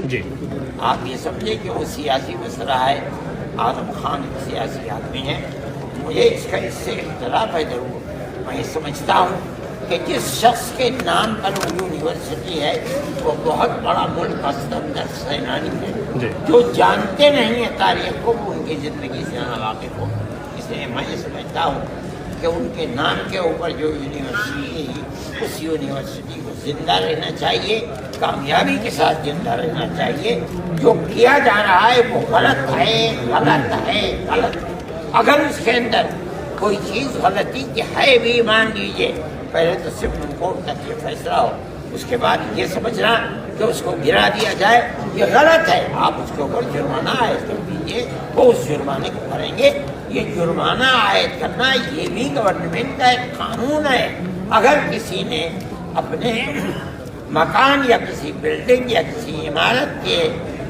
جی آپ یہ سمجھیں کہ وہ سیاسی مسئلہ ہے، اعظم خان ایک سیاسی آدمی ہے، مجھے اس سے اختلاف ہے ضرور. میں سمجھتا ہوں کہ جس شخص کے نام پر وہ یونیورسٹی ہے وہ بہت بڑا ملک کا ستمدر سینانی ہے، جو جانتے نہیں ہیں تاریخ کو وہ ان کی زندگی سے نہ واقف ہو. اس لیے میں یہ سمجھتا ہوں کہ ان کے نام کے اوپر جو یونیورسٹی ہے اس یونیورسٹی کو زندہ رہنا چاہیے، کامیابی کے ساتھ زندہ رہنا چاہیے. جو کیا جا رہا ہے وہ غلط ہے، غلط ہے، غلط. اگر اس کے اندر کوئی چیز غلطی کی ہے بھی مان لیجیے، پہلے تو سپریم کورٹ تک یہ فیصلہ ہو، اس کے بعد یہ سمجھنا کہ اس کو گرا دیا جائے یہ غلط ہے. آپ اس کے اوپر جرمانہ عائد کر دیجیے، وہ اس جرمانے کو بھریں گے. یہ جرمانہ عائد کرنا یہ بھی گورنمنٹ کا ایک قانون ہے. اگر کسی نے اپنے مکان یا کسی بلڈنگ یا کسی عمارت کے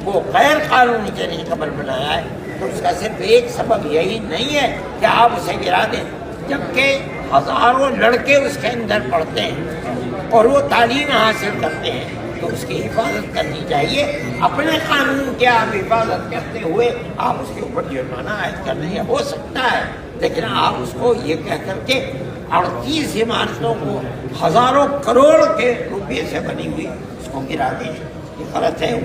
کو غیر قانونی طریقے پر بنایا ہے تو اس کا صرف ایک سبب یہی نہیں ہے کہ آپ اسے گرا دیں، جبکہ ہزاروں لڑکے اس کے اندر پڑھتے ہیں اور وہ تعلیم حاصل کرتے ہیں، تو اس کی حفاظت کرنی چاہیے. اپنے قانون کی آپ حفاظت کرتے ہوئے آپ اس کے اوپر جرمانہ عائد کر رہے ہیں، ہو سکتا ہے، لیکن آپ اس کو یہ کہہ کر کے 38 عمارتوں کو ہزاروں کروڑ کے روپے سے بنی ہوئی اس کو گرا دیں، یہ غلط ہے.